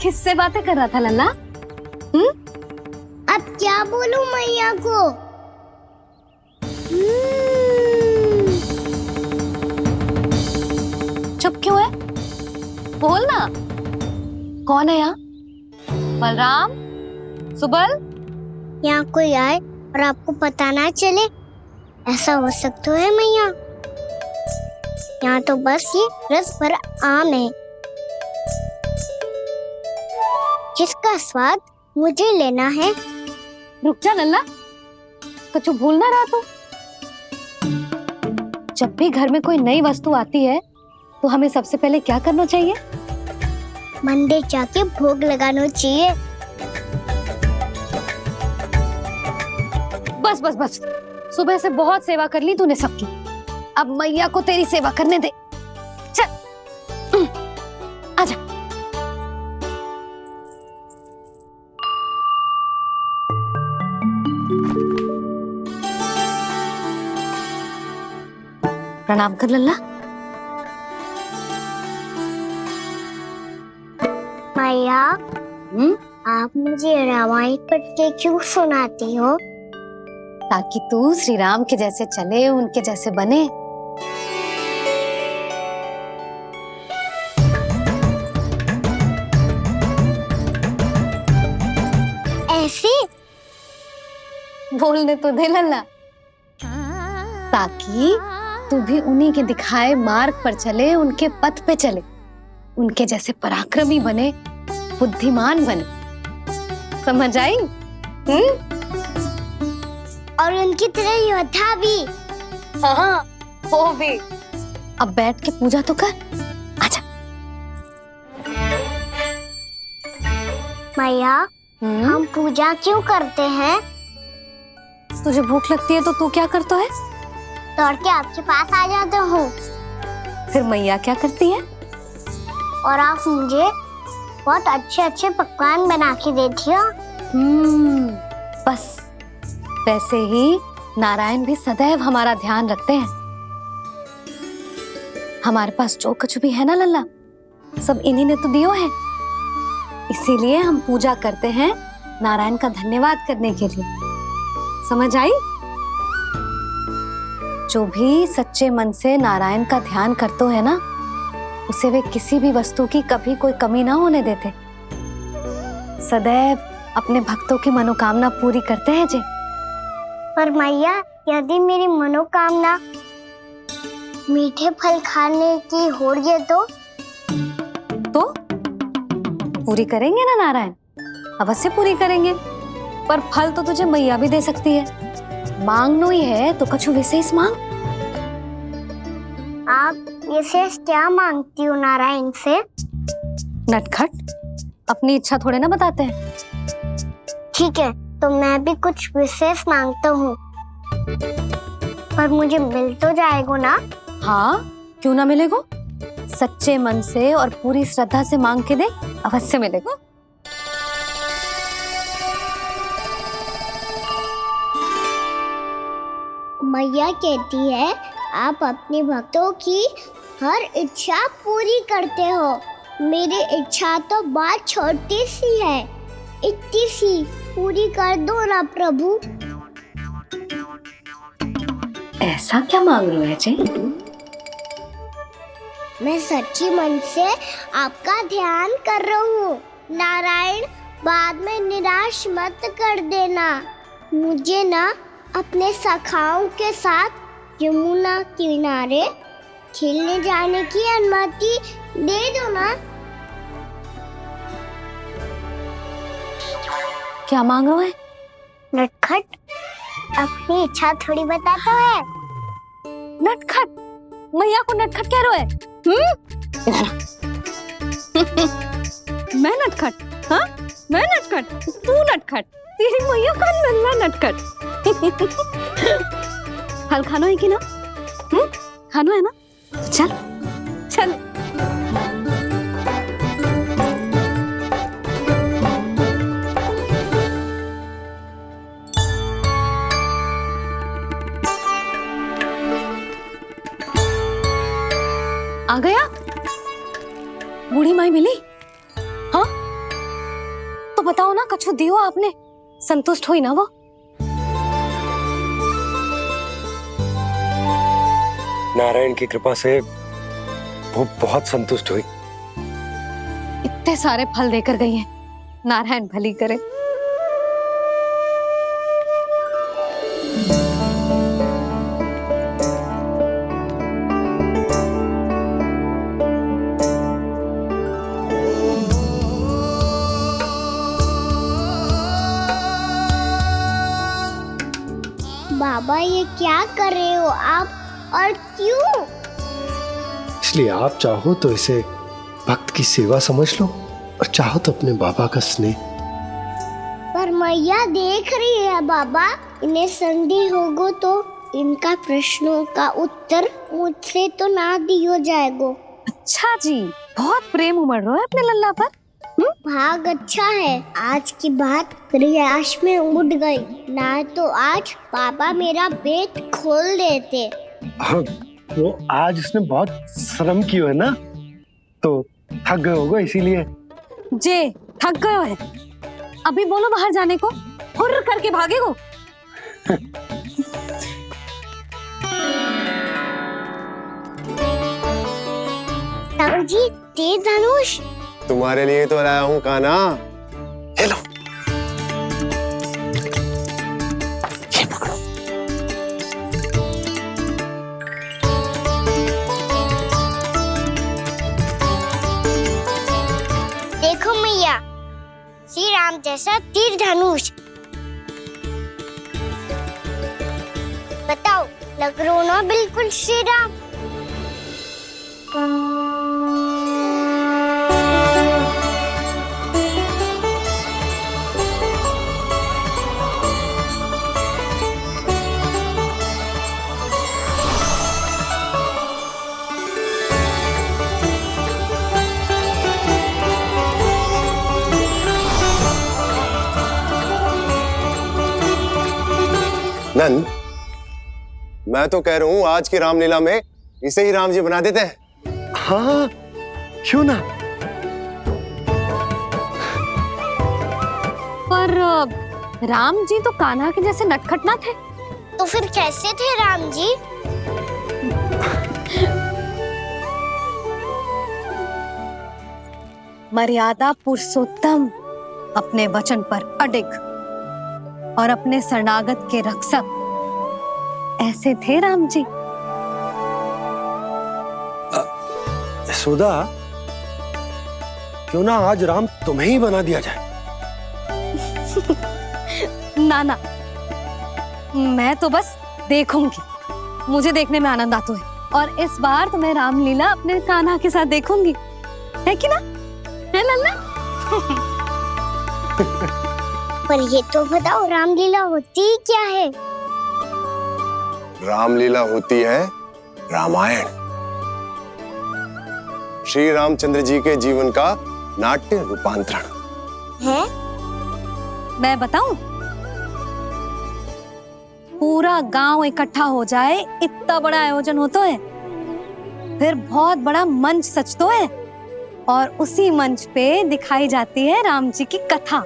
किससे बातें कर रहा था लल्ला? अब क्या बोलूं मैया को? चुप क्यों है? बोल ना। कौन है यहाँ? बलराम, सुबल? यहाँ कोई आए और आपको पता ना चले, ऐसा हो सकता है मैया? यहाँ तो बस ये रस भरा आम है जिसका स्वाद मुझे लेना है। रुक जा लल्ला, कुछ भूल ना रहा तू। जब भी घर में कोई नई वस्तु आती है तो हमें सबसे पहले क्या करना चाहिए? मंदिर जाके भोग लगाना चाहिए। बस बस बस, सुबह से बहुत सेवा कर ली तूने सबकी, अब मैया को तेरी सेवा करने दे। चल आजा। प्रणाम कर लल्ला। मैया, आप मुझे रामायण पढ़ के क्यों सुनाती हो? ताकि तू श्री राम के जैसे चले, उनके जैसे बने। ऐसे बोलने तो दे लल्ला, ताकि तू भी उन्हीं के दिखाए मार्ग पर चले, उनके पथ पे चले, उनके जैसे पराक्रमी बने, बुद्धिमान बने। समझ आई? और उनकी तरह योद्धा भी। हाँ, वो भी। अब बैठ के पूजा तो कर। आजा। मैया, हम पूजा क्यों करते हैं? तुझे भूख लगती है तो तू क्या करता है? दौड़ के आपके पास आ जाता हूँ। फिर मैया क्या करती है? और आप मुझे बहुत अच्छे अच्छे पकवान बना के देती हो। बस वैसे ही नारायण भी सदैव हमारा ध्यान रखते हैं। हमारे पास जो कुछ भी है ना लल्ला, सब इन्हीं ने तो दियो है। इसीलिए हम पूजा करते हैं नारायण का धन्यवाद करने के लिए। समझ आई? जो भी सच्चे मन से नारायण का ध्यान करते है ना, उसे वे किसी भी वस्तु की कभी कोई कमी ना होने देते। सदैव अपने भक्तों की मनोकामना पूरी करते हैं जी। पर मैया, यदि मेरी मनोकामना मीठे फल खाने की हो रही है तो पूरी करेंगे ना नारायण, अवश्य पूरी करेंगे। पर फल तो तुझे मैया भी दे सकती है। मांगनो ही है तो कुछ विशेष मांग। आप विशेष क्या मांगती हो नारायण से? नटखट, अपनी इच्छा थोड़े ना बताते हैं। ठीक है, तो मैं भी कुछ विशेष मांगता हूँ, पर मुझे मिल तो जाएगा ना? हाँ, क्यों ना मिलेगा। सच्चे मन से और पूरी श्रद्धा से मांग के दे, अवश्य मिलेगा। मैया कहती है आप अपने भक्तों की हर इच्छा पूरी करते हो। मेरी इच्छा तो बहुत छोटी सी है, इतनी सी पूरी कर दो ना प्रभु। ऐसा क्या मांग रहे हो जी? मैं सच्ची मन से आपका ध्यान कर रहा हूँ। नारायण, बाद में निराश मत कर देना। मुझे ना अपने सखाओं के साथ यमुना किनारे खेलने जाने की अनुमति दे दो ना। क्या मांग रहे हो? नटखट, अपनी इच्छा थोड़ी बताता है। नटखट? मैया को नटखट कह रहे हो? मैं नटखट? हाँ, मैं नटखट? तू नटखट? तेरी मैया का नल्ला नटखट। फल खाना है कि ना? खाना है ना? तो चल चल। आ गया? बूढ़ी माई मिली? हाँ, बताओ ना, कछु दियो आपने, संतुष्ट हुई ना वो? नारायण की कृपा से वो बहुत संतुष्ट हुई। इतने सारे फल देकर गई हैं, नारायण भली करे। बाबा ये क्या कर रहे हो आप, और क्यों? इसलिए आप चाहो तो इसे भक्त की सेवा समझ लो, और चाहो तो अपने बाबा का स्नेह। पर मैया देख रही है बाबा, इन्हें संदेह होगो तो इनका प्रश्नों का उत्तर मुझसे तो ना दियो जाएगो। अच्छा जी, बहुत प्रेम उमड़ रहा है अपने लल्ला पर। भाग अच्छा है, आज की बात प्रयास में उड़ गई, ना तो आज पापा मेरा पेट खोल देते। वो आज उसने बहुत श्रम किया है ना, तो थक गए होगा इसीलिए। जे थक गयो है, अभी बोलो बाहर जाने को, हुर्र करके भागेगो। जी तेज धनुष तुम्हारे लिए तो लाया हूँ कान्हा। ले लो। ये पकड़ो। देखो मैया, श्री राम जैसा तीर धनुष। बताओ, लग रहा ना बिल्कुल श्री राम? नंद, मैं तो कह रहा हूँ आज की रामलीला में इसे ही राम जी बना देते हैं। हाँ, क्यों ना। पर राम जी तो कान्हा के जैसे नटखट ना थे। तो फिर कैसे थे राम जी? मर्यादा पुरुषोत्तम, अपने वचन पर अडिग और अपने शरणागत के रक्षक, ऐसे थे राम जी। यशोदा, क्यों ना आज राम तुम्हें ही बना दिया जाए। ना ना, मैं तो बस देखूंगी, मुझे देखने में आनंद आता है, और इस बार तो मैं रामलीला अपने कान्हा के साथ देखूंगी, है कि ना, है लल्ला? पर ये तो बताओ, रामलीला होती क्या है? रामलीला होती है रामायण, श्री रामचंद्र जी के जीवन का नाट्य रूपांतरण है। मैं बताऊं, पूरा गांव इकट्ठा हो जाए, इतना बड़ा आयोजन होता है, फिर बहुत बड़ा मंच सजतो है, और उसी मंच पे दिखाई जाती है राम जी की कथा,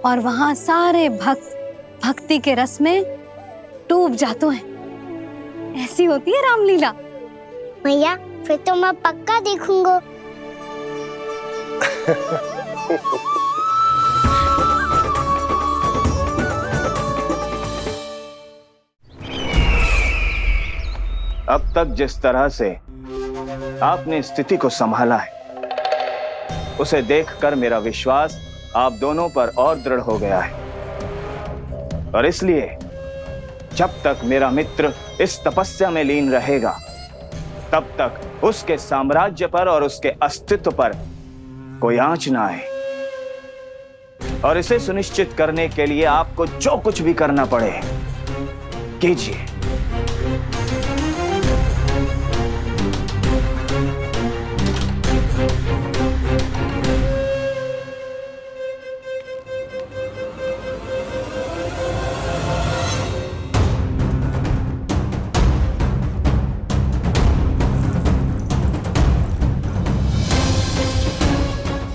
और वहां सारे भक्त भक्ति के रस में डूब जाते हैं। ऐसी होती है रामलीला। भैया, फिर तो मैं पक्का देखूंगा। अब तक जिस तरह से आपने स्थिति को संभाला है, उसे देखकर मेरा विश्वास आप दोनों पर और दृढ़ हो गया है, और इसलिए जब तक मेरा मित्र इस तपस्या में लीन रहेगा, तब तक उसके साम्राज्य पर और उसके अस्तित्व पर कोई आंच ना आए। और इसे सुनिश्चित करने के लिए आपको जो कुछ भी करना पड़े कीजिए।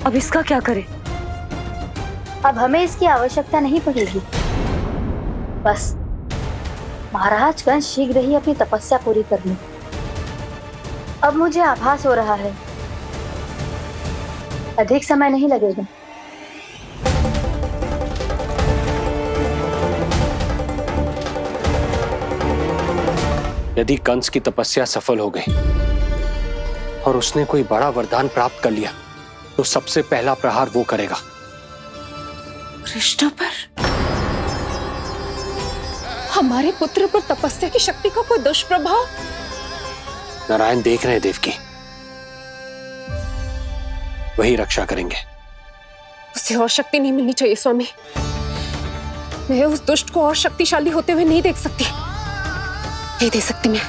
अब इसका क्या करें? अब हमें इसकी आवश्यकता नहीं पड़ेगी। बस महाराज कंस शीघ्र ही अपनी तपस्या पूरी कर लें। अब मुझे आभास हो रहा है अधिक समय नहीं लगेगा। यदि कंस की तपस्या सफल हो गई और उसने कोई बड़ा वरदान प्राप्त कर लिया तो सबसे पहला प्रहार वो करेगा। कृष्ण पर, हमारे पुत्र पर तपस्या की शक्ति का कोई दुष्प्रभाव? नारायण देख रहे हैं देवकी, वही रक्षा करेंगे। उसे और शक्ति नहीं मिलनी चाहिए स्वामी। मैं उस दुष्ट को और शक्तिशाली होते हुए नहीं देख सकती, नहीं दे सकती मैं।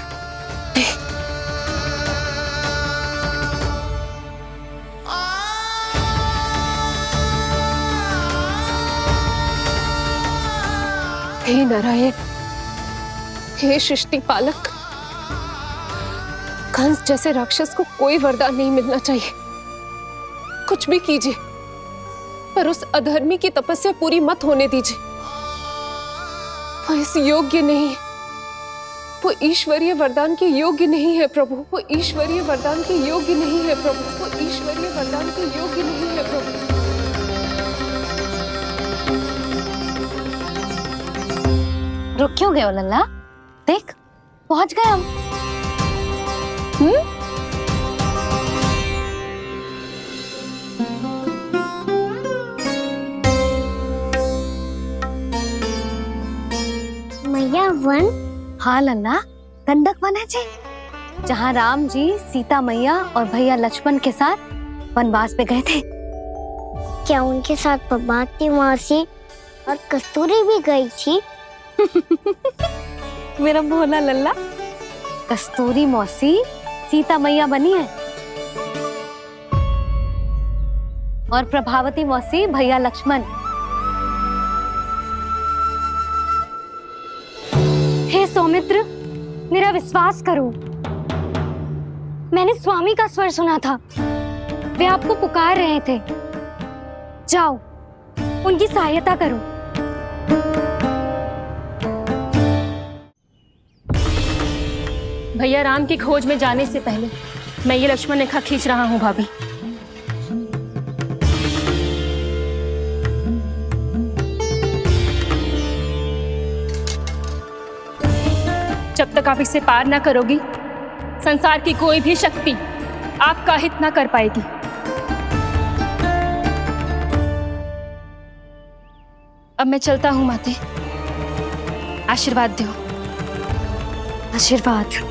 हे नारायण, हे सृष्टि पालक, कंस जैसे राक्षस को कोई वरदान नहीं मिलना चाहिए। कुछ भी कीजिए पर उस अधर्मी की तपस्या पूरी मत होने दीजिए। वो इस योग्य नहीं है, वो ईश्वरीय वरदान के योग्य नहीं है प्रभु। वो ईश्वरीय वरदान के योग्य नहीं है प्रभु। वो ईश्वरीय वरदान के योग्य नहीं है प्रभु। रुक क्यों गए हो लल्ला? देख पहुंच गए हम। मैया वन? हाँ लल्ला, गंडक वन है जी, जहाँ राम जी सीता मैया और भैया लक्ष्मण के साथ वनवास पे गए थे। क्या उनके साथ पद्मावती मौसी और कस्तूरी भी गई थी? मेरा भोला लल्ला, कस्तूरी मौसी सीता मैया बनी है और प्रभावती मौसी भैया लक्ष्मण। हे सौमित्र, मेरा विश्वास करो, मैंने स्वामी का स्वर सुना था। वे आपको पुकार रहे थे। जाओ, उनकी सहायता करो। भैया राम की खोज में जाने से पहले मैं ये लक्ष्मण रेखा खींच रहा हूँ भाभी। जब तक आप इसे पार ना करोगी, संसार की कोई भी शक्ति आपका हित ना कर पाएगी। अब मैं चलता हूँ माते, आशीर्वाद दो। आशीर्वाद।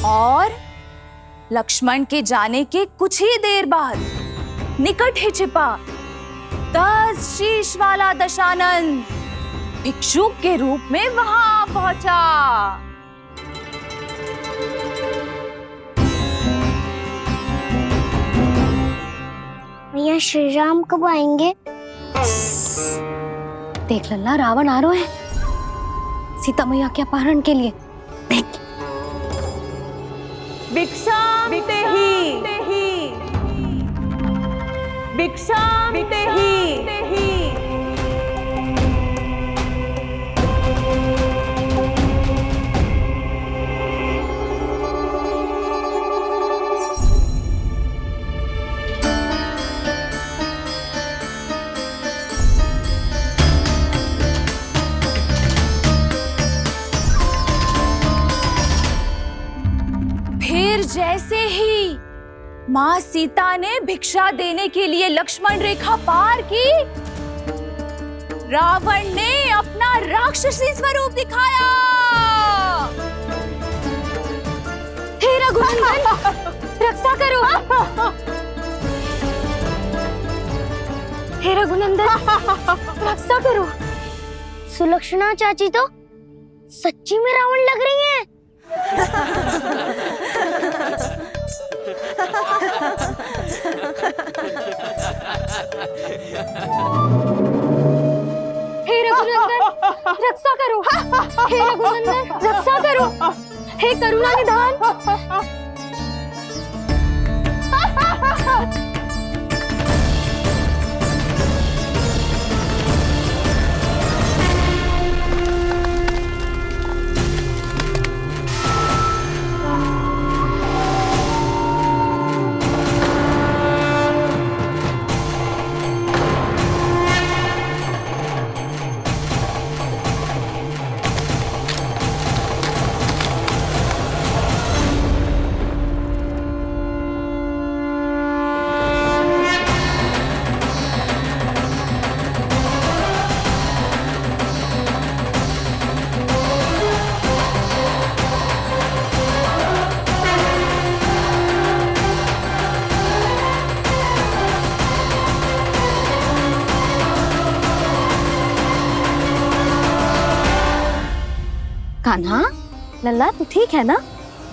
और लक्ष्मण के जाने के कुछ ही देर बाद निकट ही छिपा 10 शीश वाला दशानन भिक्षुक के रूप में वहां पहुंचा। भैया श्री राम कब आएंगे? देख लल्ला, रावण आ रहा है सीता मैया के अपहरण के लिए। देख, भिक्षाम देहि, भिक्षाम देहि। जैसे ही मां सीता ने भिक्षा देने के लिए लक्ष्मण रेखा पार की, रावण ने अपना राक्षसी स्वरूप दिखाया। हे रघुनंदन, रक्षा करो। हे रघुनंदन, रक्षा करो। सुलक्षणा चाची तो सच्ची में रावण लग रही हैं। रक्षा करो, हे रघुनंदन रक्षा करो, हे करुणा निधान। कान्हा, लल्ला तू ठीक है ना?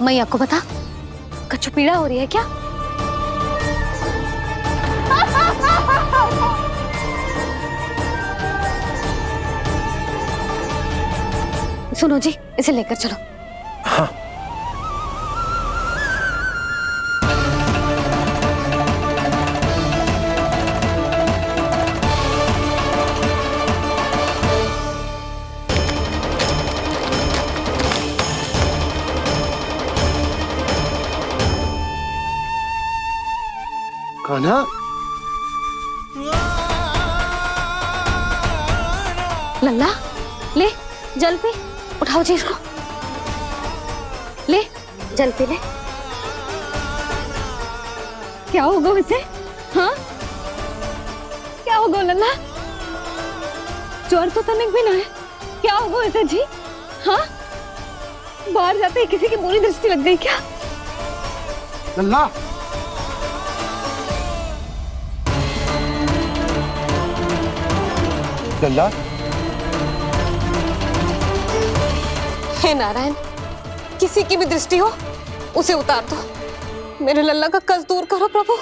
मैया को बता, कुछ पीड़ा हो रही है क्या? सुनो जी, इसे लेकर चलो। हाँ। कान्हा, लल्ला ले जल पी, उठाओ जी इसको, ले जल पी ले। क्या होगा इसे? हाँ क्या होगा लल्ला? ज्वर तो तनिक भी ना है, क्या होगा इसे जी? हाँ बाहर जाते ही किसी की बुरी दृष्टि लग गई क्या? लल्ला, लल्ला, हे नारायण, किसी की भी दृष्टि हो उसे उतार दो, मेरे लल्ला का कष्ट दूर करो प्रभु।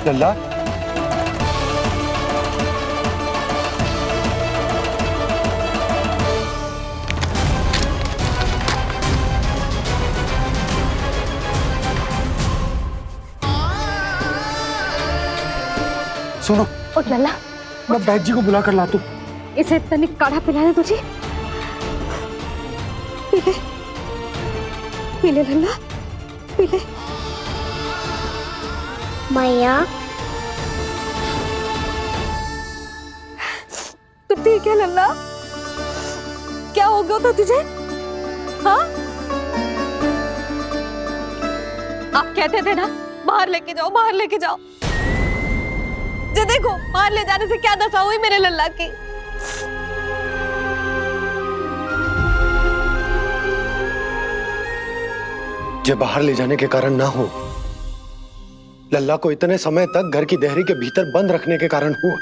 लल्ला, सुनो, उठ लल्ला, मैं बैद जी को बुला कर लाता हूँ। इसे तनिक काढ़ा पिलाने तुझे, पी ले, पी ले लल्ला, पी ले। मैया तू ठीक है लल्ला? क्या हो गया था तुझे? हाँ आप कहते थे ना बाहर लेके जाओ, बाहर लेके जाओ। जे देखो बाहर ले जाने से क्या दशा हुई मेरे लल्ला की। जे बाहर ले जाने के कारण ना हो, लल्ला को इतने समय तक घर की देहरी के भीतर बंद रखने के कारण हुआ।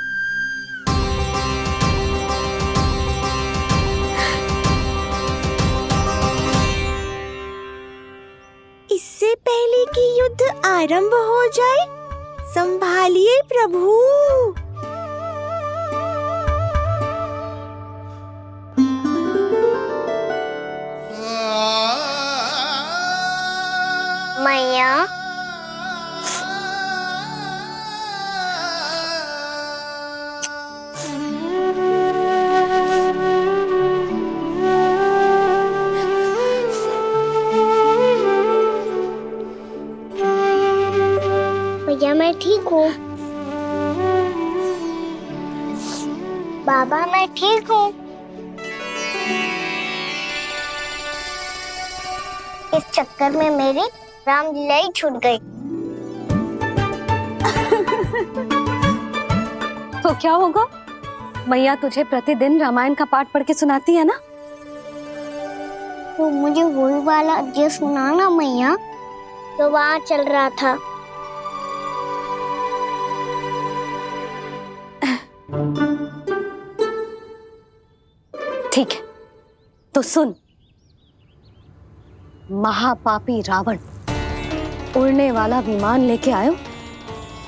इससे पहले कि युद्ध आरंभ हो जाए, संभालिए प्रभु। मैया भैया मैं ठीक हूँ। बाबा मैं ठीक हूँ। इस चक्कर में मेरी रामलीला ही छूट गई। तो क्या होगा? मैया तुझे प्रतिदिन रामायण का पाठ पढ़ के सुनाती है ना? तो मुझे वही वाला अध्याय सुनाना मैया, तो वहाँ चल रहा था। ठीक है तो सुन। महापापी रावण उड़ने वाला विमान लेके आयो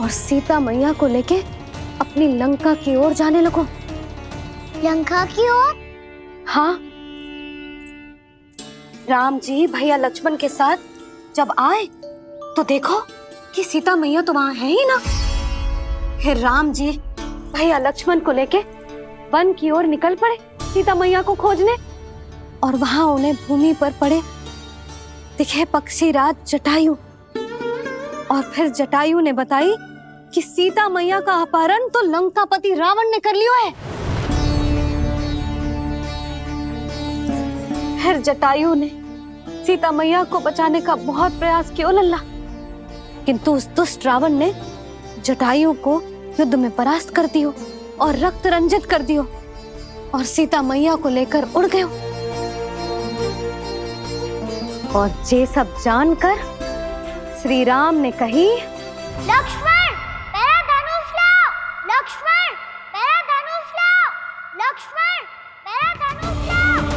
और सीता मैया को लेके अपनी लंका की ओर जाने लगो। लंका की ओर? हाँ, राम जी भैया लक्ष्मण के साथ जब आए तो देखो कि सीता मैया तो वहां है ही ना। फिर राम जी भैया लक्ष्मण को लेके वन की ओर निकल पड़े सीता मैया को खोजने, और वहां उन्हें भूमि पर पड़े दिखे पक्षी राज जटायु। और फिर जटायु ने बताई कि सीता मैया का अपहरण तो लंकापति रावण ने कर लियो है। फिर जटायु ने सीता मैया को बचाने का बहुत प्रयास किया लल्ला, किंतु उस दुष्ट रावण ने जटायु को युद्ध में परास्त कर दियो और रक्त रंजित कर दियो और सीता मैया को लेकर उड़ गयो। और ये सब जानकर श्री राम ने कही, लक्ष्मण मेरा धनुष लाओ, लक्ष्मण मेरा धनुष लाओ, लक्ष्मण मेरा धनुष लाओ।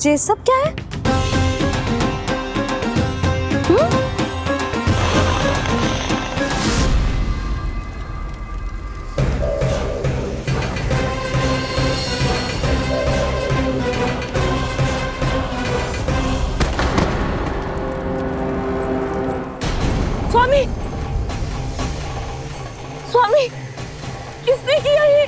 ये सब क्या है? स्वामी, स्वामी, किसने किया ये?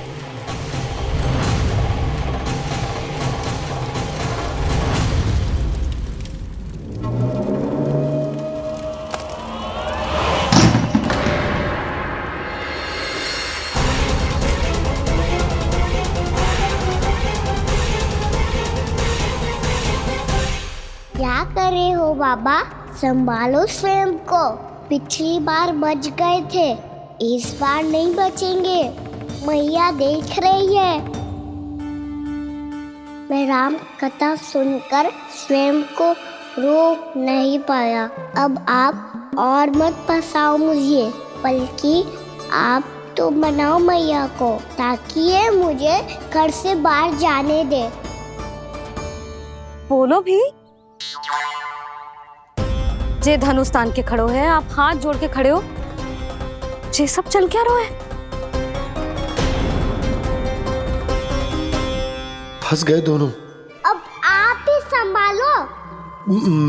क्या कर रहे हो बाबा? संभालो स्वयं को। पिछली बार बच गए थे, इस बार नहीं बचेंगे। मैया देख रही है। मैं राम कथा सुनकर स्वयं को रोक नहीं पाया। अब आप और मत फंसाओ मुझे, बल्कि आप तो मनाओ मैया को, ताकि ये मुझे घर से बाहर जाने दे। बोलो भी। जे धनुष तान के खड़ो है, आप हाथ जोड़ के खड़े हो, ये सब चल क्या रहा है? फंस गए दोनों। अब आप ही संभालो।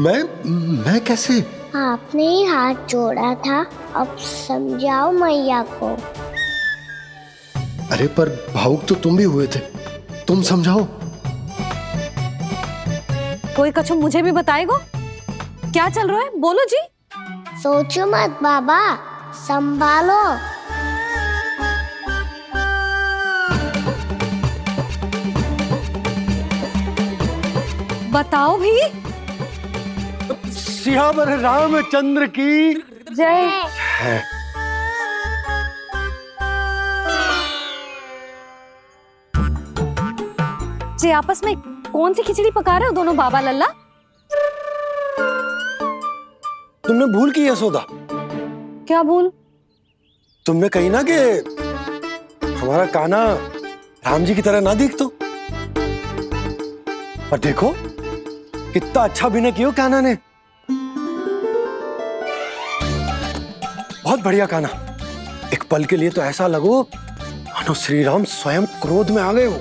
मैं कैसे? आपने ही हाथ जोड़ा था, अब समझाओ मैया को। अरे पर भावुक तो तुम भी हुए थे, तुम समझाओ। कोई कछु मुझे भी बताएगो? क्या चल रहा है? बोलो जी। सोचो मत बाबा, संभालो। बताओ भी। सियावर रामचंद्र की जय। जी आपस में कौन सी खिचड़ी पका रहे हो दोनों बाबा लल्ला? तुमने भूल की यशोदा? क्या भूल? तुमने कही ना कि हमारा कान्हा राम जी की तरह ना दिख तो। पर देखो कितना अच्छा अभिनय किया कान्हा ने। बहुत बढ़िया कान्हा। एक पल के लिए तो ऐसा लगो मानो श्री राम स्वयं क्रोध में आ गए हो।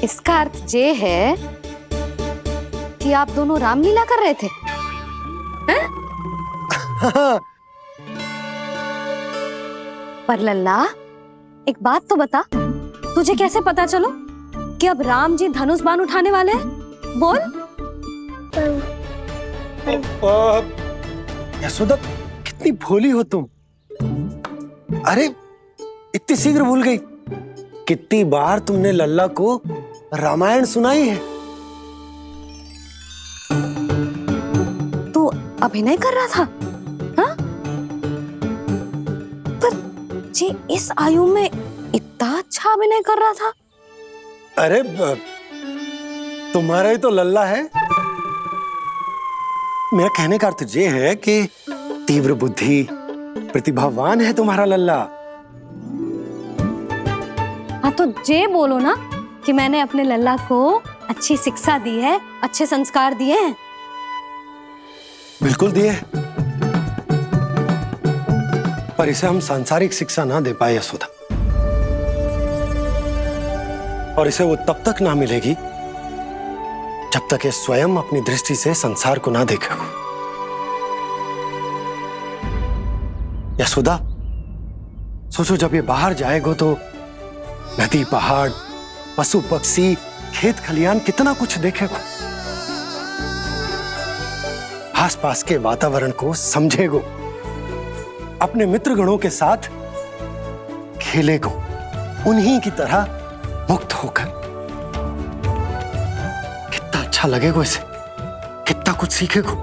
इसका अर्थ ये है कि आप दोनों रामलीला कर रहे थे, हैं? पर लल्ला एक बात तो बता, तुझे कैसे पता चलो कि अब राम जी धनुष बाण उठाने वाले हैं? बोल। यशोदा कितनी भोली हो तुम। अरे इतनी शीघ्र भूल गई। कितनी बार तुमने लल्ला को रामायण सुनाई है। तू अभिनय कर रहा था, हाँ? पर जी इस आयु में इतना अच्छा अभिनय कर रहा था। अरे तुम्हारा ही तो लल्ला है। मेरा कहने का अर्थ ये है कि तीव्र बुद्धि, प्रतिभावान है तुम्हारा लल्ला। हाँ तो ये बोलो ना कि मैंने अपने लल्ला को अच्छी शिक्षा दी है, अच्छे संस्कार दिए हैं। बिल्कुल दिए, पर इसे हम सांसारिक शिक्षा ना दे पाए यशोदा। और इसे वो तब तक ना मिलेगी जब तक ये स्वयं अपनी दृष्टि से संसार को ना देखेगा। यशोदा सोचो, जब ये बाहर जाएगा तो नदी, पहाड़, पशु पक्षी, खेत खलियान कितना कुछ देखेगा। आसपास के वातावरण को समझेगो, अपने मित्रगणों के साथ खेलेगो, उन्हीं की तरह मुक्त होकर। कितना अच्छा लगेगा इसे, कितना कुछ सीखेगो।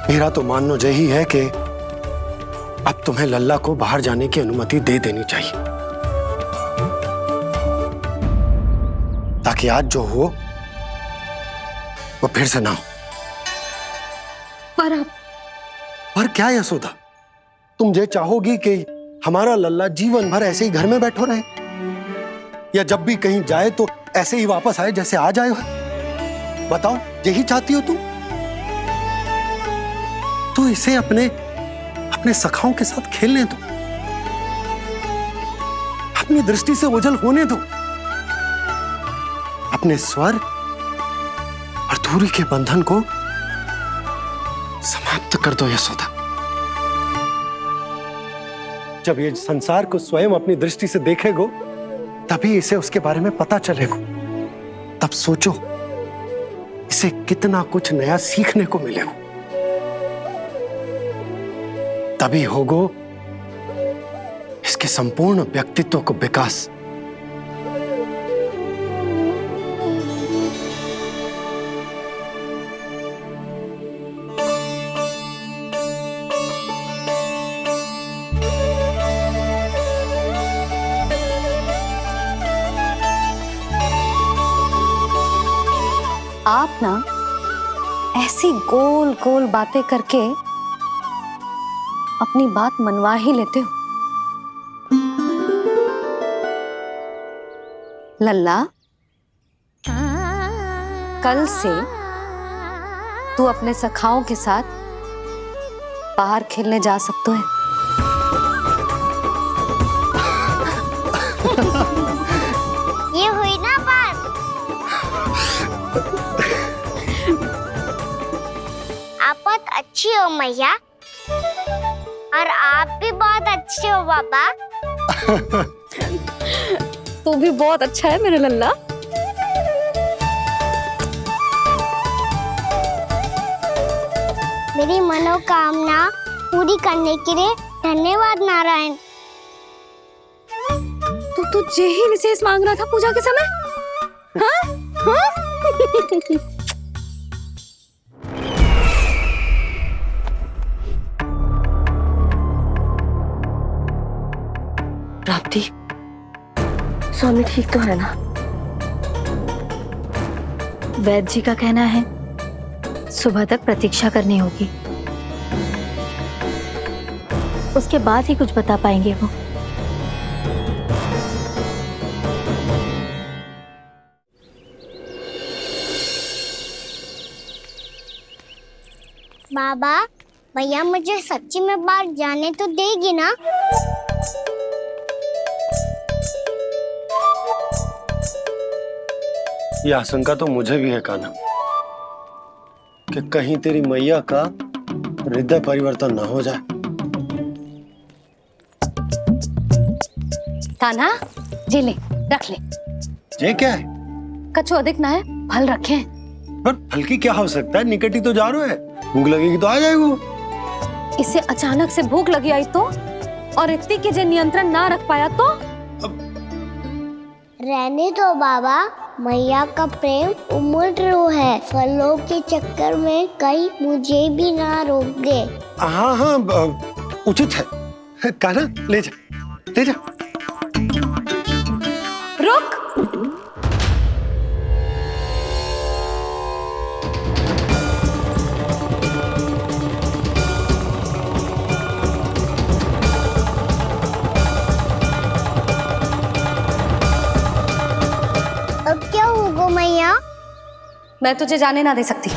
मेरा तो मानना यही है कि अब तुम्हें लल्ला को बाहर जाने की अनुमति दे देनी चाहिए, ताकि आज जो हो वो फिर से ना हो। पर क्या यशोदा, तुम ये चाहोगी कि हमारा लल्ला जीवन भर ऐसे ही घर में बैठो रहे, या जब भी कहीं जाए तो ऐसे ही वापस आए जैसे आज आए हो? बताओ, यही चाहती हो तुम? तो इसे अपने सखाओं के साथ खेलने दो, अपनी दृष्टि से ओझल होने दो, अपने स्वर और दूरी के बंधन को समाप्त कर दो यशोदा। जब ये संसार को स्वयं अपनी दृष्टि से देखेगो, तभी इसे उसके बारे में पता चलेगा। तब सोचो इसे कितना कुछ नया सीखने को मिलेगा। तभी होगो इसके संपूर्ण व्यक्तित्व को विकास। आप ना ऐसी गोल गोल बातें करके अपनी बात मनवा ही लेते हो। लल्ला, कल से तू अपने सखाओं के साथ बाहर खेलने जा सकते है। ये हुई ना बात। आप बहुत अच्छी हो मैया, और आप भी बहुत अच्छे हो बाबा। तू भी बहुत अच्छा है मेरे लल्ला। मेरी मनोकामना पूरी करने के लिए धन्यवाद नारायण। तू यही विशेष मांग रहा था पूजा के समय? हाँ? हाँ? प्राप्ति, स्वामी ठीक तो है ना? वैद्य जी का कहना है सुबह तक प्रतीक्षा करनी होगी। उसके बाद ही कुछ बता पाएंगे वो। बाबा, भैया मुझे सच्ची में बाहर जाने तो देगी ना? ये आशंका तो मुझे भी है कान्हा, कि कहीं तेरी मैया का हृदय परिवर्तन ना हो जाए। कान्हा, जी ले, रख ले। ये क्या है? कछु अधिक ना है, फल रखे। पर फल की क्या हो सकता है, निकट ही तो जा रहे है, भूख लगेगी तो आ जाए वो। इसे अचानक से भूख लगी आई तो, और इतनी के जे नियंत्रण ना रख पाया तो? रहने दो बाबा, मैया का प्रेम उमड़ है, फलों के चक्कर में कहीं मुझे भी ना रोक दे। हाँ हाँ, उचित है। कान्हा, ले जा, ले जा। रुक। अब क्या होगा मैया? मैं तुझे जाने ना दे सकती।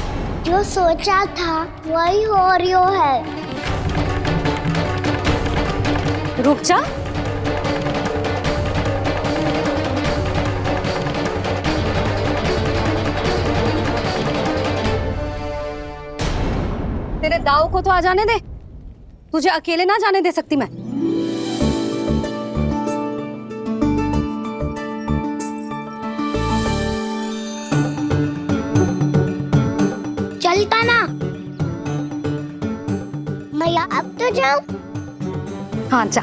जो सोचा था वही हो रही है। रुक जा। तेरे दाव को तो आ जाने दे, तुझे अकेले ना जाने दे सकती मैं। चलता ना मैया, अब तो जाओ। हाँ जा।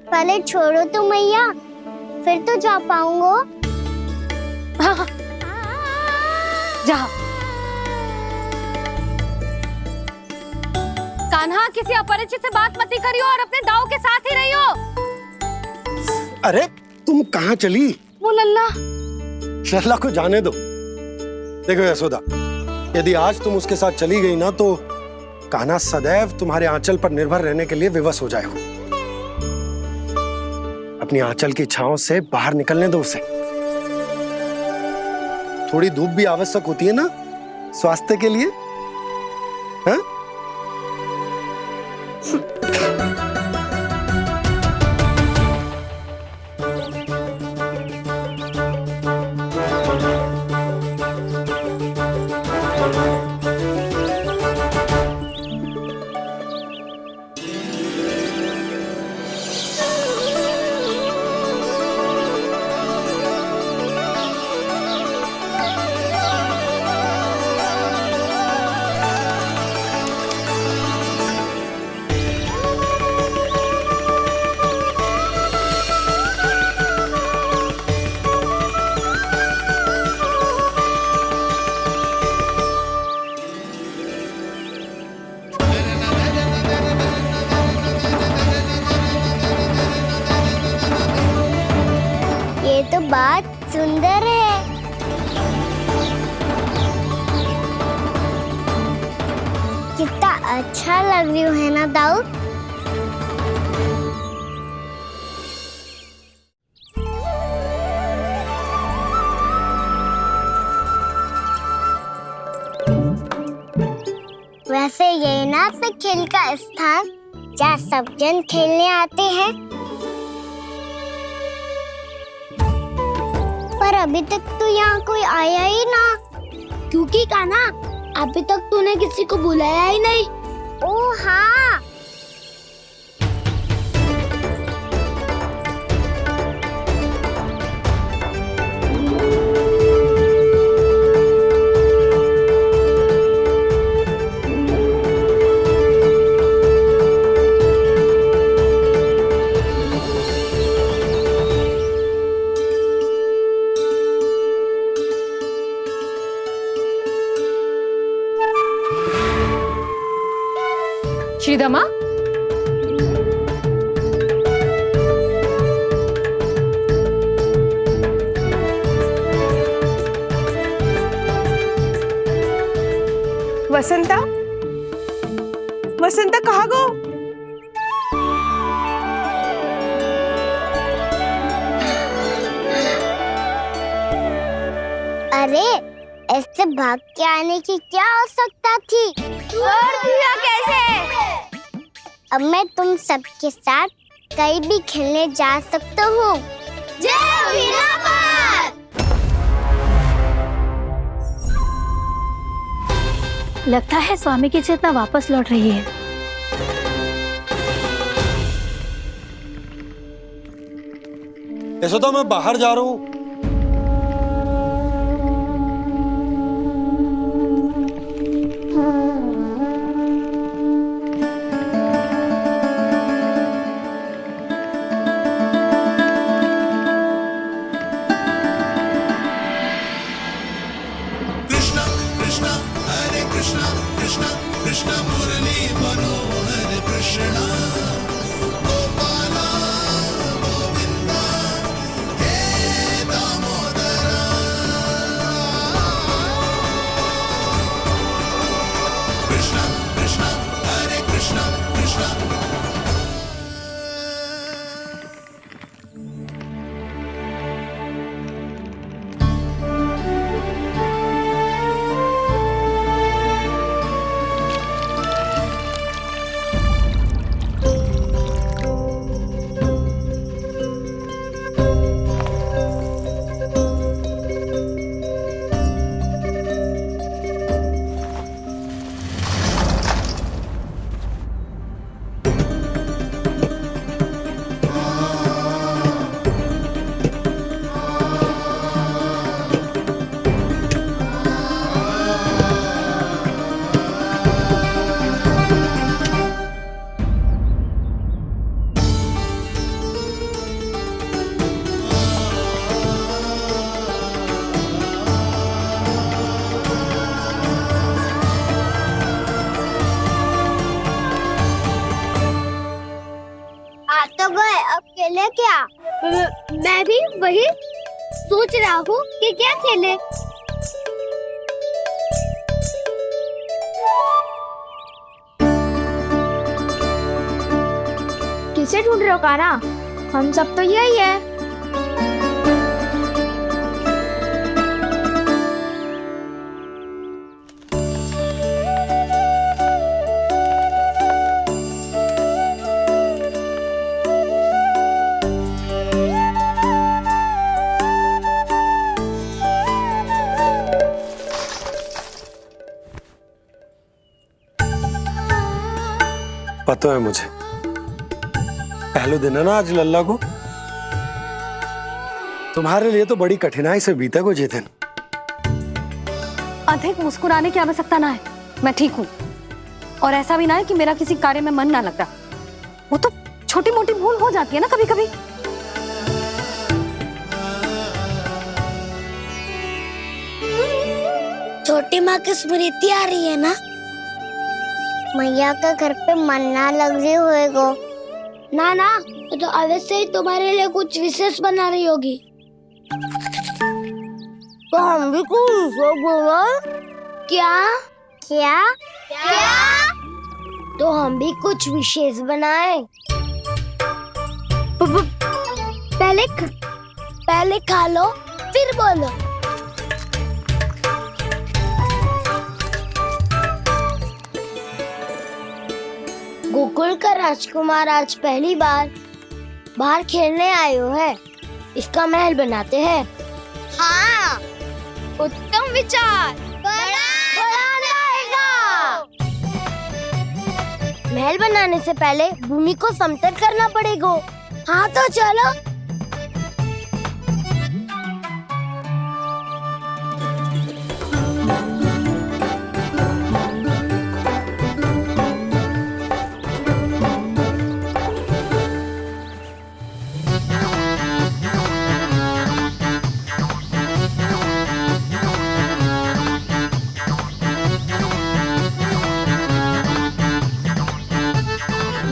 पहले छोड़ो तो मैया, फिर तो जा पाऊंगा। हाँ हाँ, जा। कान्हा, किसी अपरिचित से बात मत करियो और अपने दाव के साथ ही रहियो। अरे तुम कहाँ चली? वो लल्ला। लल्ला को जाने दो। देखो यशोदा, यदि आज तुम उसके साथ चली गई ना तो कान्हा सदैव तुम्हारे आंचल पर निर्भर रहने के लिए विवश हो जाएगा। अपनी आंचल की छांव से बाहर निकलने दो उसे। थोड़ी धूप भी आवश्यक होती है ना स्वास्थ्य के लिए, हाँ? ये तो बात सुंदर है। कितना अच्छा लग रही है ना दाऊ? वैसे ये ना पे खेल का स्थान जहाँ सब जन खेलने आते हैं, पर अभी तक तो यहाँ कोई आया ही ना। क्योंकि कान्हा, अभी तक तूने किसी को बुलाया ही नहीं। ओ हाँ, श्रीदमा, वसंता, वसंता कहाँ गो? अरे ऐसे भाग के आने की क्या आवश्यकता थी? और दिया कैसे? अब मैं तुम सबके साथ कहीं भी खेलने जा सकता हूँ। जय वीरापाल! लगता है स्वामी की चेतना वापस लौट रही है। यशोदा, मैं बाहर जा रहा हूँ। खेले क्या? मैं भी वही सोच रहा हूँ कि क्या खेले। किसे ढूंढ रहे हो कान्हा? हम सब तो यही है। पता है मुझे, पहले दिन है ना आज लल्ला को। तुम्हारे लिए तो बड़ी कठिनाई से बीता को ये दिन। अधिक मुस्कुराने की आवश्यकता ना है, मैं ठीक हूँ। और ऐसा भी ना है कि मेरा किसी कार्य में मन ना लग रहा। वो तो छोटी मोटी भूल हो जाती है ना कभी कभी। छोटी माँ की स्मृति आ रही है ना? मैया का घर पे मन ना लग रही होएगो। ना ना, तो अवश्य ही तुम्हारे लिए कुछ विशेष बना रही होगी। तो हम भी कुछ विशेष बनाएं? क्या क्या क्या? तो हम भी कुछ विशेष बनाएं। पहले खा लो फिर बोलो। गोकुल का राजकुमार आज पहली बार बाहर खेलने आए हो है, इसका महल बनाते हैं। हाँ, उत्तम विचार। बड़ा रहेगा। महल बनाने से पहले भूमि को समतल करना पड़ेगा। हाँ तो चलो।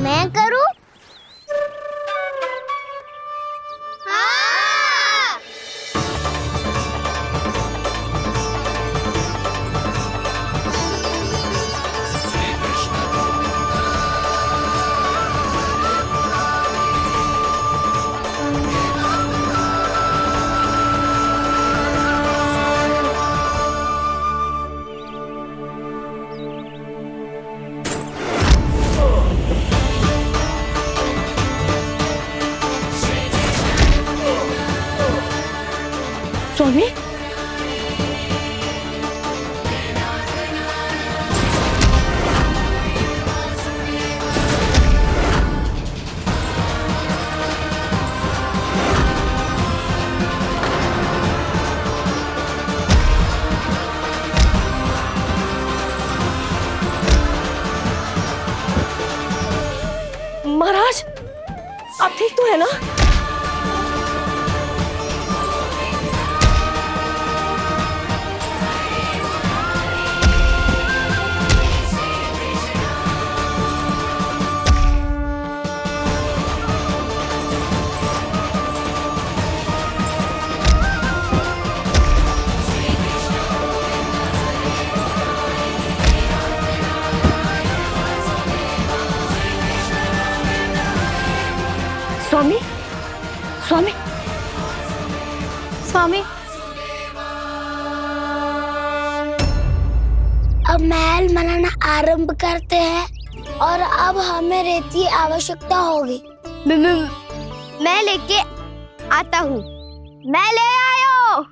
मैं करूं? हाँ। स्वामी महाराज आप ठीक तो है ना? स्वामी स्वामी स्वामी अब महल बनाना आरंभ करते हैं और अब हमें रेत की आवश्यकता होगी। मैं लेके आता हूँ। मैं ले आयो।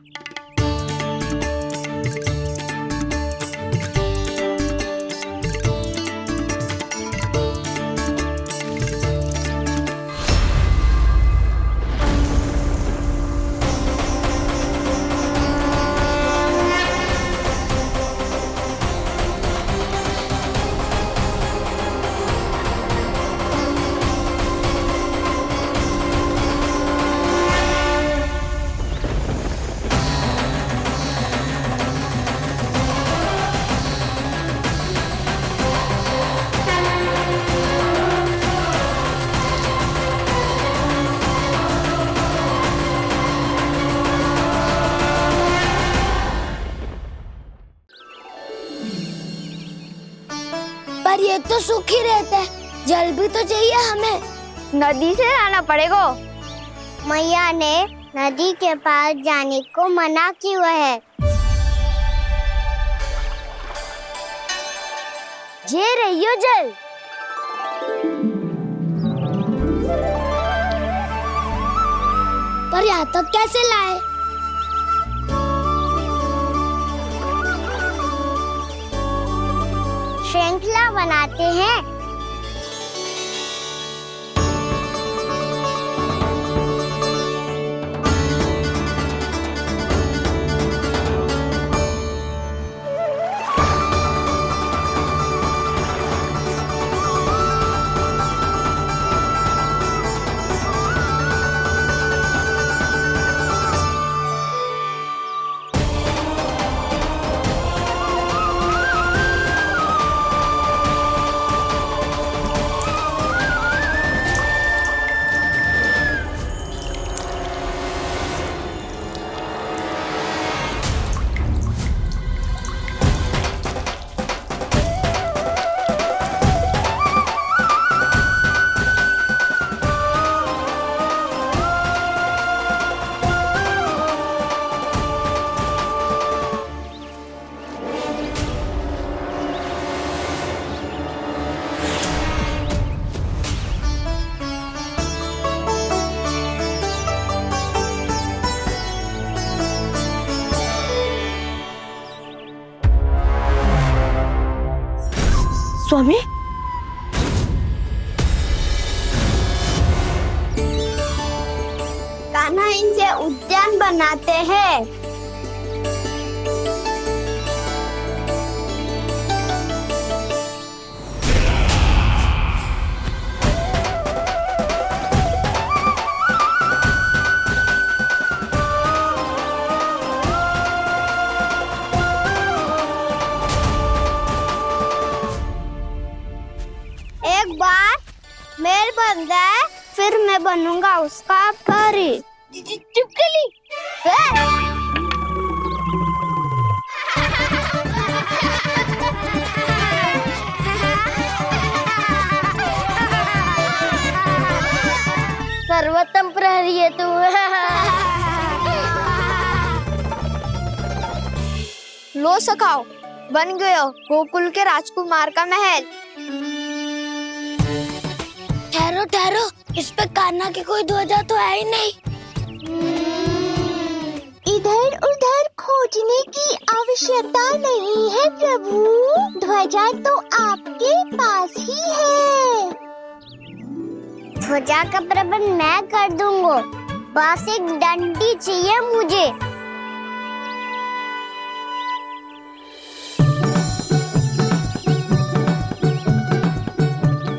पर ये तो सूखी रहता है, जल भी तो चाहिए हमें। नदी से लाना पड़ेगा। मैया ने नदी के पास जाने को मना किया है। ये रहियो जल। पर यहाँ तक कैसे लाए? श्रृंखला बनाते हैं। स्वामी कान्हा इनसे उद्यान बनाते हैं। एक बार मेल बन जाए फिर मैं बनूंगा उसका परी। चुपकली। सर्वोत्तम प्रहरी है तू। लो सखाओ, बन गयो गोकुल के राजकुमार का महल। ठहरो ठहरो, इस पे कान्हा की कोई ध्वजा तो है ही नहीं। इधर उठने की आवश्यकता नहीं है प्रभु, ध्वजा तो आपके पास ही है। ध्वजा का प्रबंध मैं कर दूंगा, बस एक डंडी चाहिए मुझे।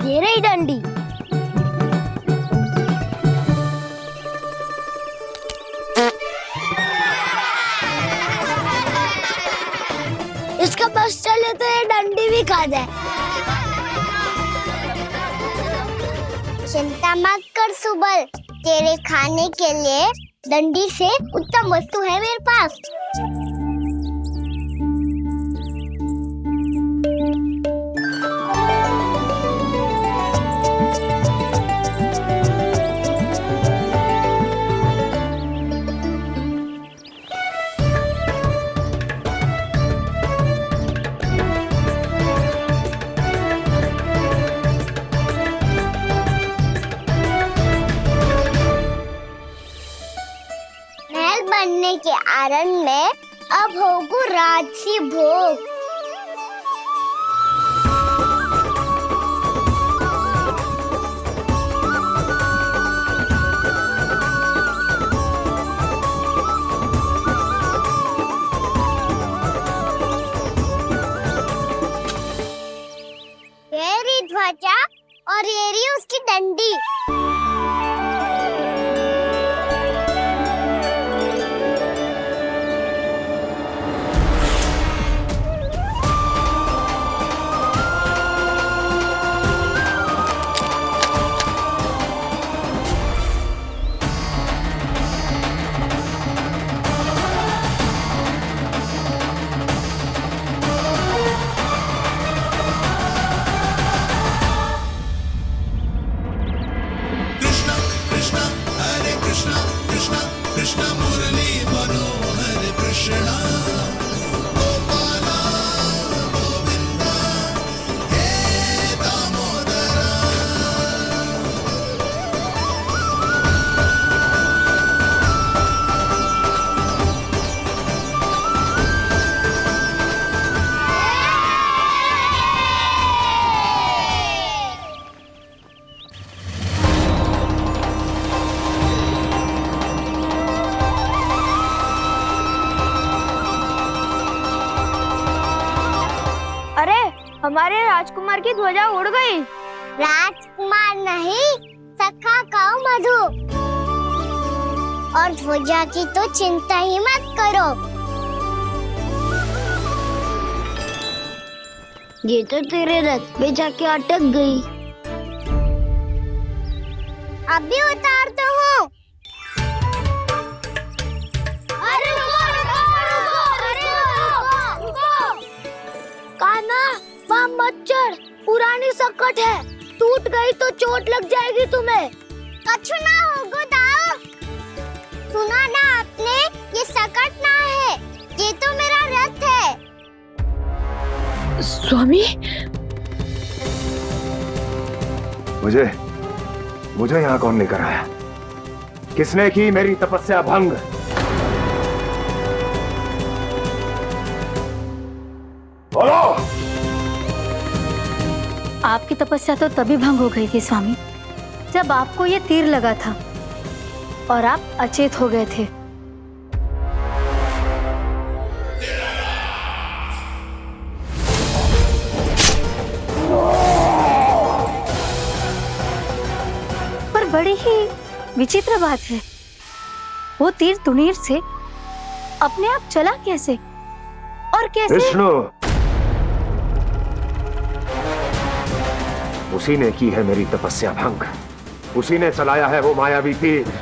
ये रही डंडी। इसका बस चले तो ये डंडी भी खा जाए। चिंता मत कर सुबल, तेरे खाने के लिए डंडी से उत्तम वस्तु है मेरे पास। बनने के आरण में अब होगू राजसी भोग। ये रही ध्वजा और ये रही उसकी डंडी। हमारे राजकुमार की ध्वजा उड़ गई। राजकुमार नहीं, सखा काऊ मधु। और ध्वजा की तो चिंता ही मत करो। ये तो तेरे रथ पे जाके अटक गई। अभी उतारता हूँ। अरे कान्हा, वहाँ मत चढ़, पुरानी सकट है, टूट गई तो चोट लग जाएगी तुम्हें। कछु ना होगा दाऊ। सुना ना आपने, ये सकट ना है, ये तो मेरा रथ है। स्वामी, मुझे यहाँ कौन लेकर आया? किसने की मेरी तपस्या भंग? बोलो। आपकी तपस्या तो तभी भंग हो गई थी स्वामी, जब आपको ये तीर लगा था और आप अचेत हो गए थे। पर बड़ी ही विचित्र बात है, वो तीर तुनीर से अपने आप चला कैसे और कैसे? विष्णु, उसी ने की है मेरी तपस्या भंग, उसी ने चलाया है वो मायावी तीर।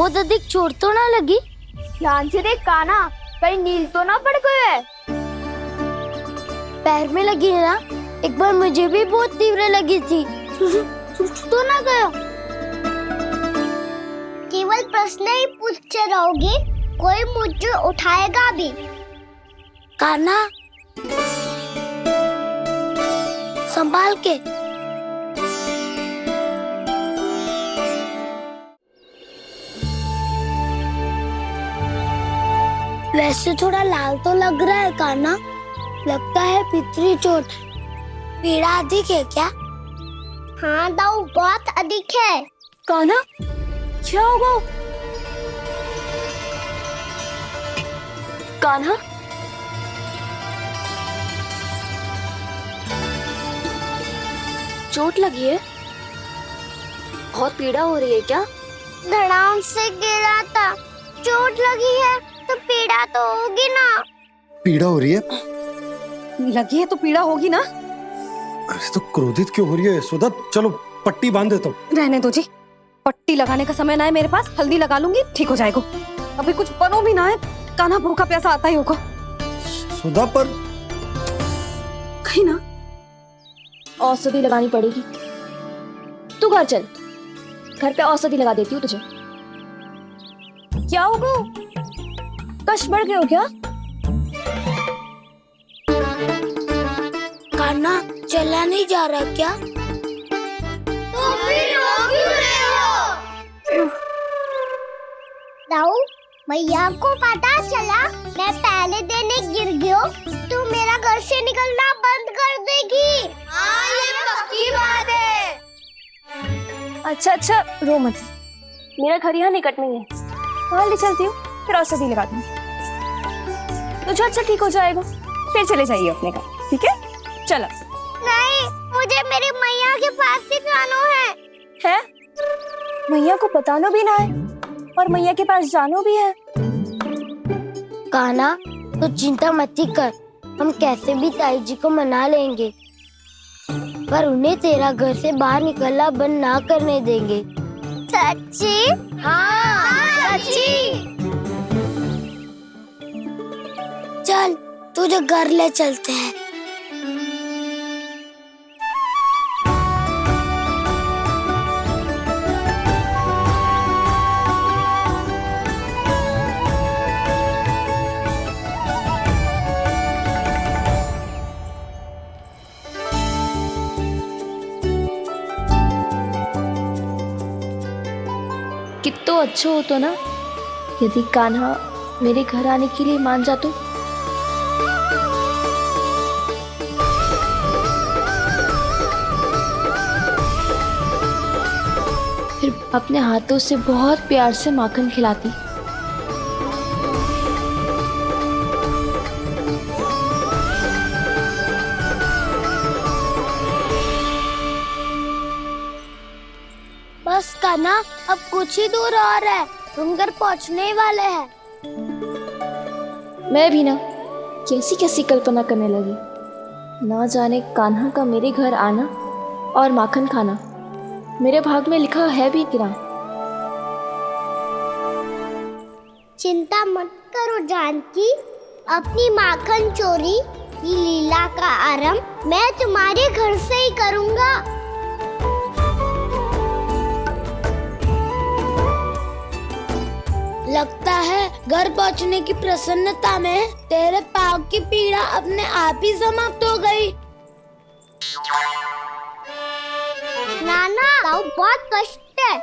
बहुत अधिक चोट तो ना लगी? ध्यान से देख कान्हा, कहीं नील तो ना पड़ गए है। पैर में लगी है ना? एक बार मुझे भी बहुत तीव्र लगी थी। सूझ तो ना गया? केवल प्रश्न ही पूछते रहोगे, कोई मुझे उठाएगा भी? कान्हा, संभाल के। वैसे थोड़ा लाल तो लग रहा है कान्हा, लगता है पितरी चोट। पीड़ा अधिक है क्या? हाँ दाऊ, बहुत अधिक है। कान्हा, क्या होगा? कान्हा, चोट लगी है? बहुत पीड़ा हो रही है क्या? धड़ाम से गिरा था, चोट लगी है तो पीड़ा तो होगी ना। पीड़ा हो रही है? लगी है तो पीड़ा होगी ना। अरे तो क्रोधित क्यों हो रही है यशोदा? चलो पट्टी बांध देता हूँ। रहने दो जी, पट्टी लगाने का समय ना है मेरे पास, हल्दी लगा लूंगी, ठीक हो जाएगा। अभी कुछ बनो भी ना है, कान्हा भूखा प्यासा आता ही होगा। सुधा पर कहीं ना औषधि लगानी पड़ेगी। तू घर चल, घर पे औषधि लगा देती हूँ तुझे। क्या होगा? कष्ट बढ़ गए हो क्या? कान्हा चला नहीं जा रहा क्या? तो फिर रो क्यों रहे हो? दाऊ, भैया को पता चला मैं पहले दिन ही गिर गया तो मेरा घर से निकलना बंद कर देगी। हाँ, ये पक्की बात है। अच्छा, रो मत। मेरा घर यहाँ निकट में है, वहाँ ले चलती हूँ, फिर औषधि लगा दूंगी। तो झट से ठीक हो जाएगा, फिर चले जाइए अपने घर, ठीक है? चलो। नहीं, मुझे मेरी मैया के पास ही जाना है। मैया को बताना भी ना है और मैया के पास जानो भी है। कान्हा, तो चिंता मत कर, हम कैसे भी ताई जी को मना लेंगे, पर उन्हें तेरा घर से बाहर निकलना बंद ना करने देंगे। सच्ची? हाँ, सच्ची। चल, तुझे घर ले चलते हैं। कितना अच्छा हो तो ना यदि कान्हा मेरे घर आने के लिए मान जातो। फिर अपने हाथों से बहुत प्यार से माखन खिलाती। बस कान्हा, अब कुछ ही दूर और है, हम घर पहुँचने ही वाले हैं। मैं भी ना कैसी कैसी कल्पना करने लगी। ना जाने कान्हा का मेरे घर आना और माखन खाना मेरे भाग में लिखा है भी कि ना। चिंता मत करो जानकी, अपनी माखन चोरी की लीला का आरंभ मैं तुम्हारे घर से ही करूँगा। लगता है घर पहुंचने की प्रसन्नता में तेरे पाँव की पीड़ा अपने आप ही समाप्त हो गई। नाना, पाँव बहुत कष्ट है।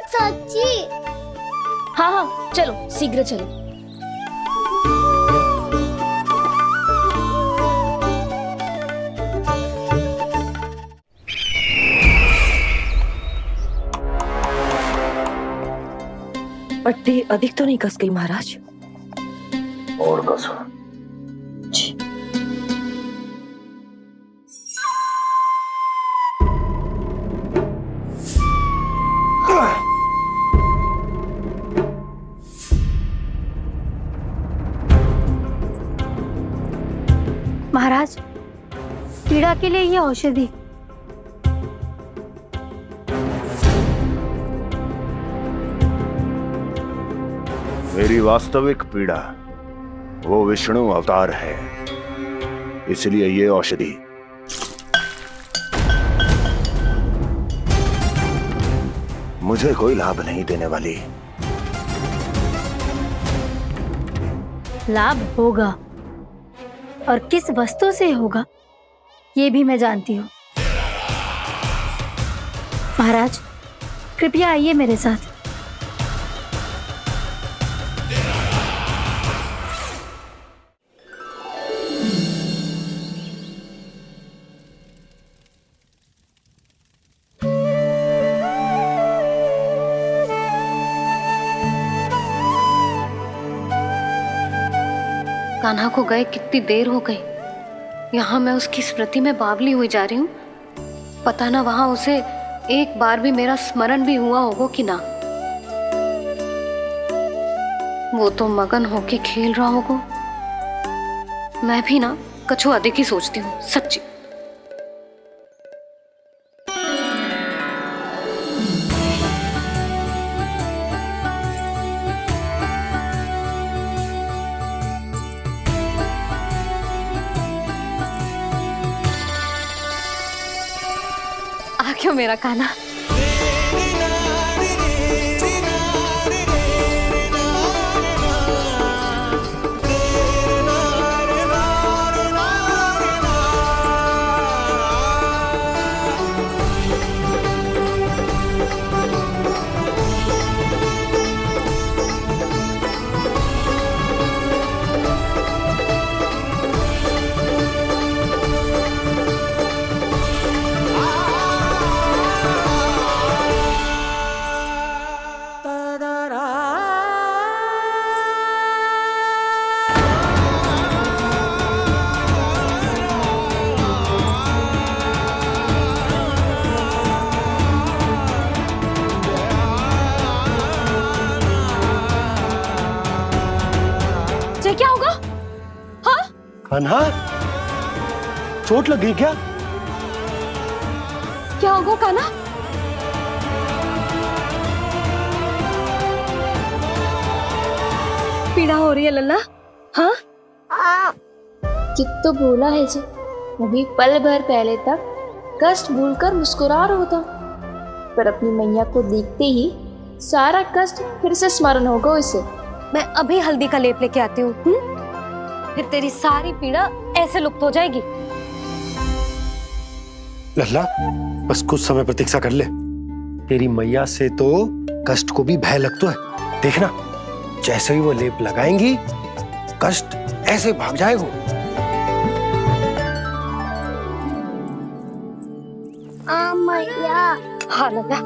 सच्ची? हाँ, चलो शीघ्र चलो। पट्टी अधिक तो नहीं कस गई महाराज? और कसो। महाराज, पीड़ा के लिए ये औषधि। मेरी वास्तविक पीड़ा वो विष्णु अवतार है, इसलिए ये औषधि मुझे कोई लाभ नहीं देने वाली। लाभ होगा, और किस वस्तु से होगा ये भी मैं जानती हूँ। महाराज, कृपया आइए मेरे साथ। कान्हा को गए कितनी देर हो गई। यहाँ मैं उसकी स्मृति में बावली हुई जा रही हूँ। पता ना वहां उसे एक बार भी मेरा स्मरण भी हुआ होगा कि ना। वो तो मगन होके खेल रहा होगा। मैं भी ना कछु अधिक ही सोचती हूँ, सच्ची। आ क्यों मेरा कान्हा। क्या होगा? हाँ? कान्हा, चोट लग गई क्या? क्या होगा कान्हा? पीड़ा हो रही है लल्ला? हाँ? चित तो भूला है जी। अभी पल भर पहले तक कष्ट भूलकर मुस्कुरा रहा था, पर अपनी मैया को देखते ही सारा कष्ट फिर से स्मरण होगा उसे। मैं अभी हल्दी का लेप लेके आती हूँ। फिर तेरी सारी पीड़ा ऐसे लुप्त हो जाएगी। लल्ला, बस कुछ समय प्रतीक्षा कर ले। तेरी मैया से तो कष्ट को भी भय लगता है। देखना, जैसे ही वो लेप लगाएंगी, कष्ट ऐसे भाग जाएगा। मैया। हाँ लल्ला।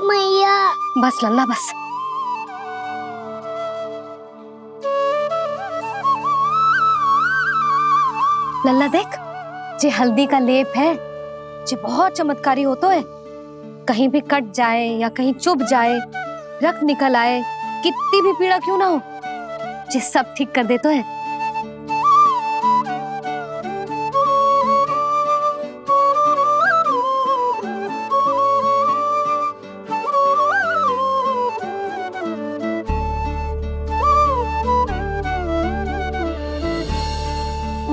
मैया। बस लल्ला बस। लल्ला देख, जे हल्दी का लेप है, जे बहुत चमत्कारी होता है। कहीं भी कट जाए या कहीं चुभ जाए, रक्त निकल आए, कितनी भी पीड़ा क्यों ना हो, जे सब ठीक कर देता है।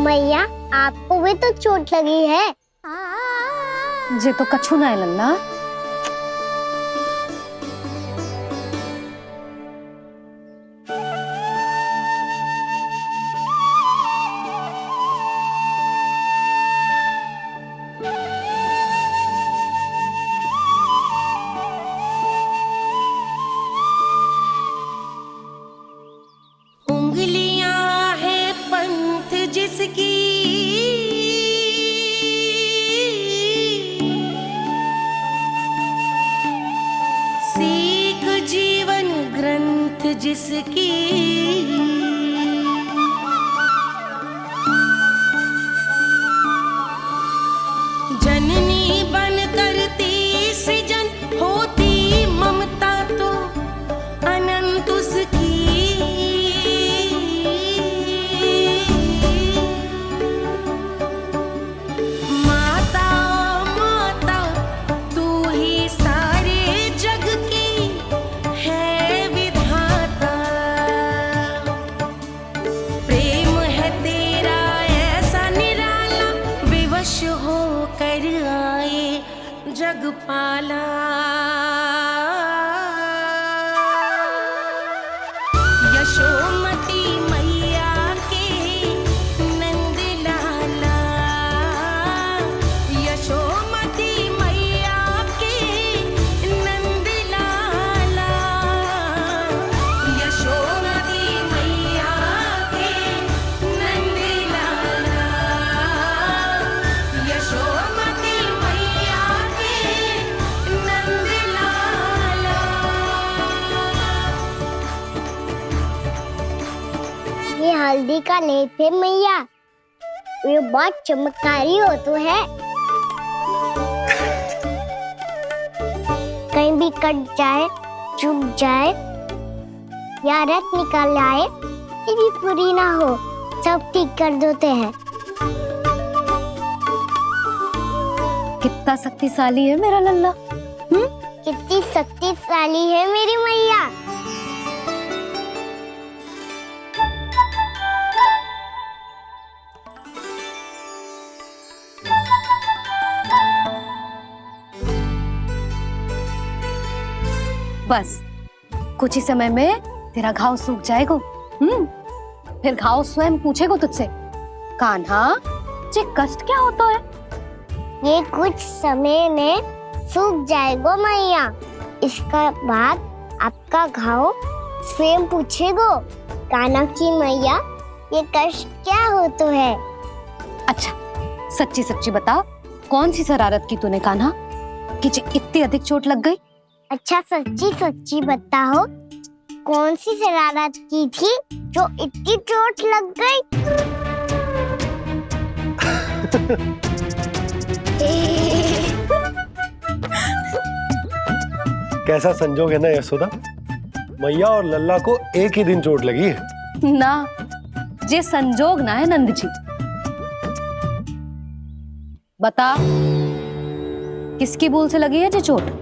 मैया, आपको भी तो चोट लगी है। जे तो कछु ना है लल्ला। उंगलियां है पंथ जिसकी, सीख जीवन ग्रंथ जिसकी, जननी बन कर तीर यशोमती मैया के नंद लाला, यशोमती मैया के नंद लाला, यशोमती मैया के नंद लाला, यशोमती मैया के नंद लाला। ये हल्दी का लेप है मैया, ये बहुत चमत्कारी हो तो है। कहीं भी कट जाए, चुभ जाए या रक्त निकल आए, ये भी पूरी ना हो, सब ठीक कर देते हैं। कितना शक्तिशाली है मेरा लल्ला। कितनी शक्तिशाली है मेरी मैया। बस कुछ ही समय में तेरा घाव सूख जाएगा। फिर घाव स्वयं पूछेगा तुझसे, कान्हा ये कष्ट क्या होता है? ये कुछ समय में सूख जाएगा मैया। इसका बाद आपका घाव स्वयं पूछेगो, कान्हा की मैया ये कष्ट क्या होता है। अच्छा सच्ची सच्ची बता, कौन सी शरारत की तूने कान्हा कि इतनी अधिक चोट लग गई? अच्छा सच्ची सच्ची बताओ, कौन सी शरारत की थी जो इतनी चोट लग गई? कैसा संजोग है ना यशोदा, मैया और लल्ला को एक ही दिन चोट लगी है। ना ये संजोग ना है नंद जी। बता किसकी भूल से लगी है ये चोट?